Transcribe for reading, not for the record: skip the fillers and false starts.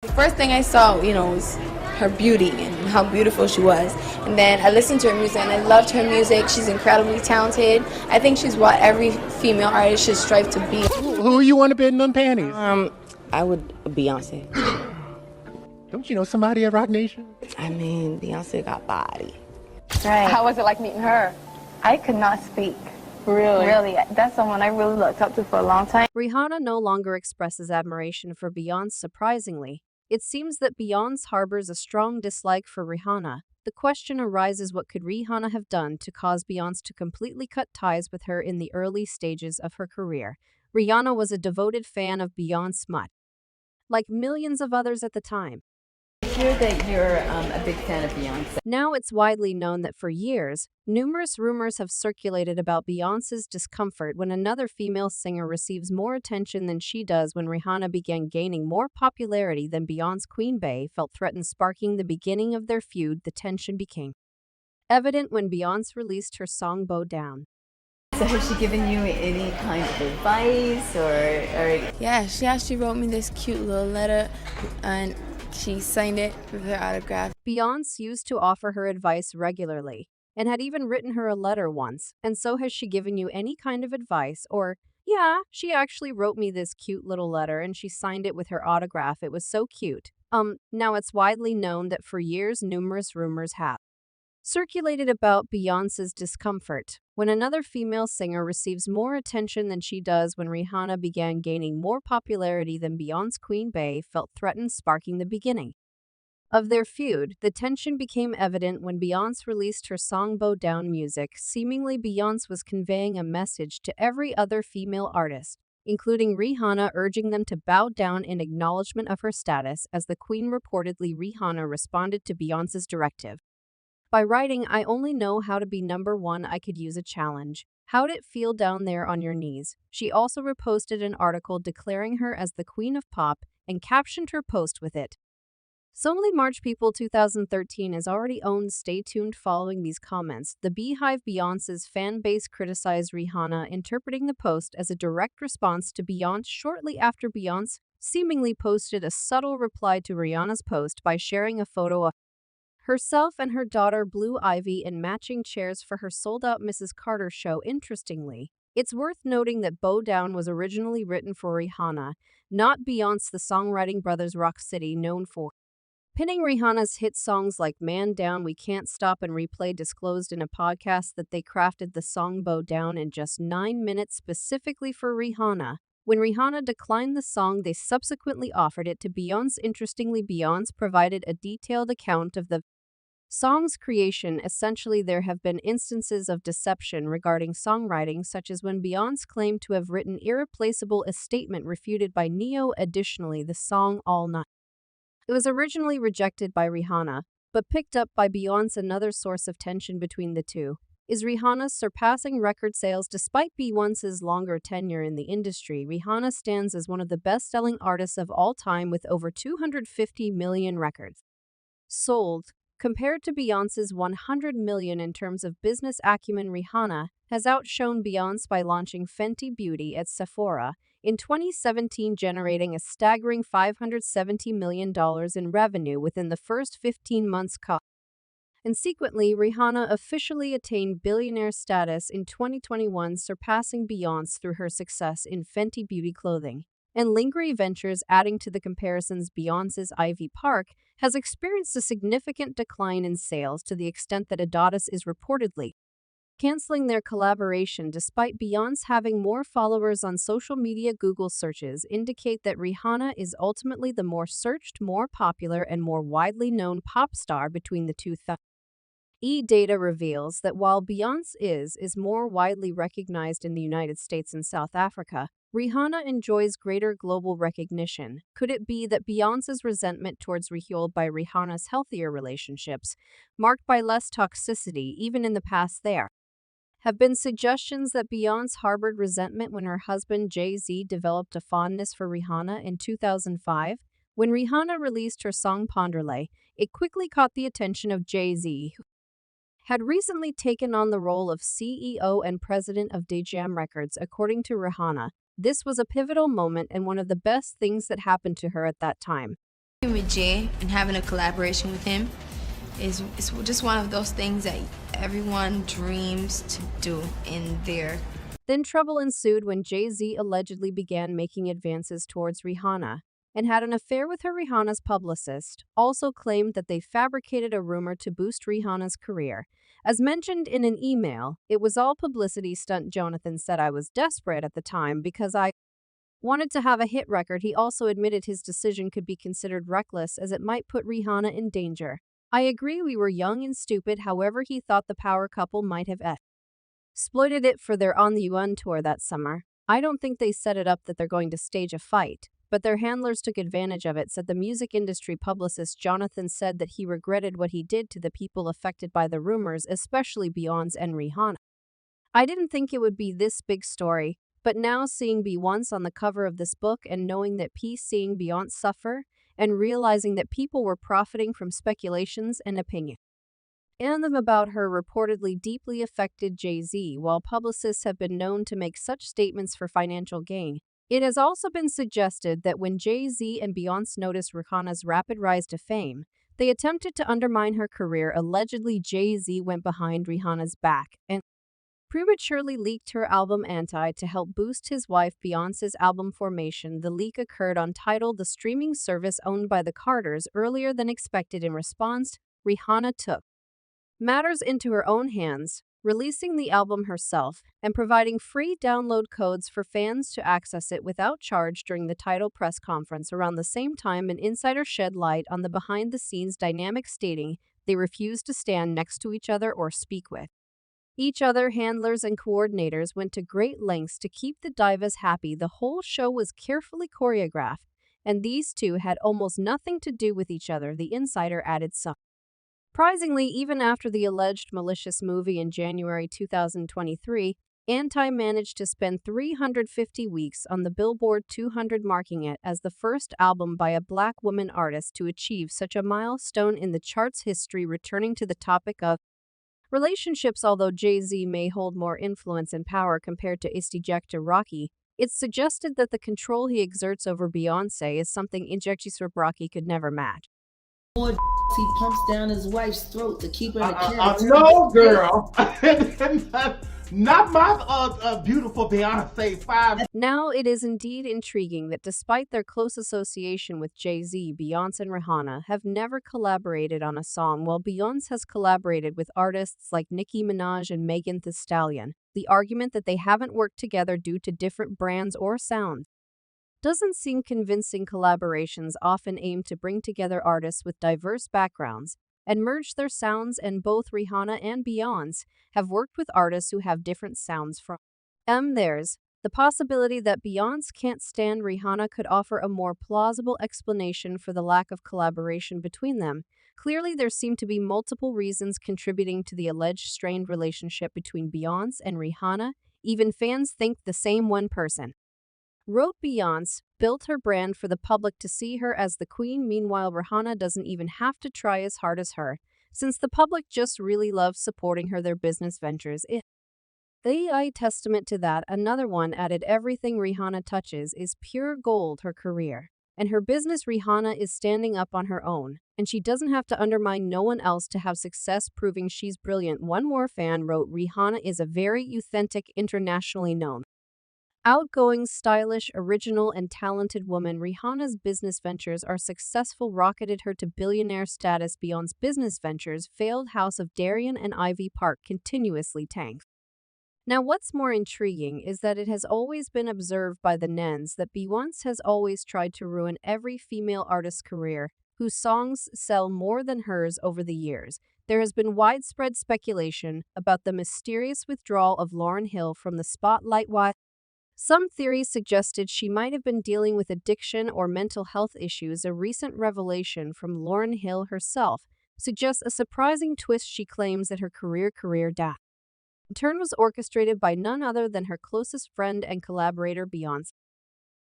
The first thing I saw, was her beauty and how beautiful she was. And then I listened to her music and I loved her music. She's incredibly talented. I think she's what every female artist should strive to be. Who you want to bet in them panties? I would Beyonce. Don't you know somebody at Rock Nation? I mean, Beyonce got body. Right. How was it like meeting her? I could not speak. Really? Really, that's someone I really looked up to for a long time. Rihanna no longer expresses admiration for Beyonce surprisingly. It seems that Beyonce harbors a strong dislike for Rihanna. The question arises, what could Rihanna have done to cause Beyonce to completely cut ties with her in the early stages of her career? Rihanna was a devoted fan of Beyonce much like millions of others at the time. I hear that you're a big fan of Beyonce. Now it's widely known that for years, numerous rumors have circulated about Beyonce's discomfort when another female singer receives more attention than she does. When Rihanna began gaining more popularity than Beyonce, Queen Bey felt threatened, sparking the beginning of their feud. The tension became evident when Beyonce released her song Bow Down. So has she given you any kind of advice or... Yeah, she actually wrote me this cute little letter and she signed it with her autograph. Beyonce used to offer her advice regularly and had even written her a letter once. And so has she given you any kind of advice? Or, yeah, she actually wrote me this cute little letter and she signed it with her autograph. It was so cute. Now it's widely known that for years numerous rumors have circulated about Beyonce's discomfort when another female singer receives more attention than she does. When Rihanna began gaining more popularity than Beyonce, Queen Bey felt threatened, sparking the beginning of their feud. The tension became evident when Beyonce released her song Bow Down. Music. Seemingly Beyonce was conveying a message to every other female artist, including Rihanna, urging them to bow down in acknowledgement of her status as the queen. Reportedly, Rihanna responded to Beyonce's directive by writing, "I only know how to be number one. I could use a challenge. How'd it feel down there on your knees?" She also reposted an article declaring her as the queen of pop and captioned her post with it. So only March people 2013 is already owned. Stay tuned. Following these comments, the Beehive Beyonce's fan base criticized Rihanna, interpreting the post as a direct response to Beyonce. Shortly after, Beyonce seemingly posted a subtle reply to Rihanna's post by sharing a photo of herself and her daughter Blue Ivy in matching chairs for her sold-out Mrs. Carter show. Interestingly, it's worth noting that Bow Down was originally written for Rihanna, not Beyonce. The songwriting brothers Rock City, known for pinning Rihanna's hit songs like Man Down, We Can't Stop, and Replay, disclosed in a podcast that they crafted the song Bow Down in just 9 minutes specifically for Rihanna. When Rihanna declined the song, they subsequently offered it to Beyonce. Interestingly, Beyonce provided a detailed account of the song's creation. Essentially, there have been instances of deception regarding songwriting, such as when Beyonce claimed to have written Irreplaceable, a statement refuted by Neo. Additionally, the song All Night, it was originally rejected by Rihanna, but picked up by Beyonce. Another source of tension between the two is Rihanna's surpassing record sales. Despite Beyonce's longer tenure in the industry, Rihanna stands as one of the best-selling artists of all time with over 250 million records sold. Compared to Beyonce's 100 million in terms of business acumen, Rihanna has outshone Beyonce by launching Fenty Beauty at Sephora in 2017, generating a staggering $570 million in revenue within the first 15 months. Consequently, Rihanna officially attained billionaire status in 2021, surpassing Beyonce through her success in Fenty Beauty clothing and lingerie ventures. Adding to the comparisons, Beyonce's Ivy Park has experienced a significant decline in sales, to the extent that Adidas is reportedly canceling their collaboration. Despite Beyonce having more followers on social media, Google searches indicate that Rihanna is ultimately the more searched, more popular, and more widely known pop star between the two. Data reveals that while Beyonce is more widely recognized in the United States and South Africa, Rihanna enjoys greater global recognition. Could it be that Beyonce's resentment towards fueled by Rihanna's healthier relationships, marked by less toxicity even in the past? There have been suggestions that Beyonce harbored resentment when her husband Jay-Z developed a fondness for Rihanna in 2005. When Rihanna released her song Ponderlay, it quickly caught the attention of Jay-Z, who had recently taken on the role of CEO and president of Def Jam Records. According to Rihanna, this was a pivotal moment and one of the best things that happened to her at that time. With Jay and having a collaboration with him is just one of those things that everyone dreams to do in their. Then trouble ensued when Jay-Z allegedly began making advances towards Rihanna and had an affair with her. Rihanna's publicist also claimed that they fabricated a rumor to boost Rihanna's career. As mentioned in an email, it was all publicity stunt. Jonathan said, "I was desperate at the time because I wanted to have a hit record." He also admitted his decision could be considered reckless as it might put Rihanna in danger. "I agree we were young and stupid, however he thought the power couple might have exploited it for their On the UN tour that summer. I don't think they set it up that they're going to stage a fight, but their handlers took advantage of it," said the music industry publicist. Jonathan said that he regretted what he did to the people affected by the rumors, especially Beyonce and Rihanna. "I didn't think it would be this big story, but now seeing Beyonce on the cover of this book and knowing that seeing Beyonce suffer and realizing that people were profiting from speculations and opinion and them about her reportedly deeply affected Jay-Z. While publicists have been known to make such statements for financial gain, it has also been suggested that when Jay-Z and Beyonce noticed Rihanna's rapid rise to fame, they attempted to undermine her career. Allegedly, Jay-Z went behind Rihanna's back and prematurely leaked her album Anti to help boost his wife Beyonce's album Formation. The leak occurred on Tidal, the streaming service owned by the Carters, earlier than expected. In response, Rihanna took matters into her own hands, releasing the album herself and providing free download codes for fans to access it without charge. During the Tidal press conference around the same time, an insider shed light on the behind-the-scenes dynamic, stating they refused to stand next to each other or speak with each other. Handlers and coordinators went to great lengths to keep the divas happy. The whole show was carefully choreographed, and these two had almost nothing to do with each other, the insider added. Surprisingly, even after the alleged malicious movie in January 2023, Anti managed to spend 350 weeks on the Billboard 200, marking it as the first album by a Black woman artist to achieve such a milestone in the chart's history. Returning to the topic of relationships, although Jay-Z may hold more influence and power compared to Ejecta Rocky, it's suggested that the control he exerts over Beyonce is something Ejecta Rocky could never match. He pumps down his wife's throat to keep her in a no, girl. Not my beautiful Beyonce 5. Now, it is indeed intriguing that despite their close association with Jay-Z, Beyonce and Rihanna have never collaborated on a song. While Beyonce has collaborated with artists like Nicki Minaj and Megan Thee Stallion, the argument that they haven't worked together due to different brands or sounds doesn't seem convincing. Collaborations often aim to bring together artists with diverse backgrounds and merge their sounds, and both Rihanna and Beyonce have worked with artists who have different sounds from theirs. The possibility that Beyonce can't stand Rihanna could offer a more plausible explanation for the lack of collaboration between them. Clearly, there seem to be multiple reasons contributing to the alleged strained relationship between Beyonce and Rihanna. Even fans think the same. One person wrote, "Beyonce built her brand for the public to see her as the queen. Meanwhile, Rihanna doesn't even have to try as hard as her, since the public just really loves supporting her, their business ventures." They are testament to that. Another one added, "Everything Rihanna touches is pure gold. Her career and her business, Rihanna is standing up on her own, and she doesn't have to undermine no one else to have success, proving she's brilliant." One more fan wrote, "Rihanna is a very authentic, internationally known, outgoing, stylish, original, and talented woman. Rihanna's business ventures are successful, rocketed her to billionaire status. Beyonce's business ventures failed. House of Darien and Ivy Park continuously tanked." Now, what's more intriguing is that it has always been observed by the Nens that Beyonce has always tried to ruin every female artist's career whose songs sell more than hers. Over the years, there has been widespread speculation about the mysterious withdrawal of Lauryn Hill from the spotlight. Why? Some theories suggested she might have been dealing with addiction or mental health issues. A recent revelation from Lauryn Hill herself suggests a surprising twist. She claims that her career downturn was orchestrated by none other than her closest friend and collaborator, Beyonce.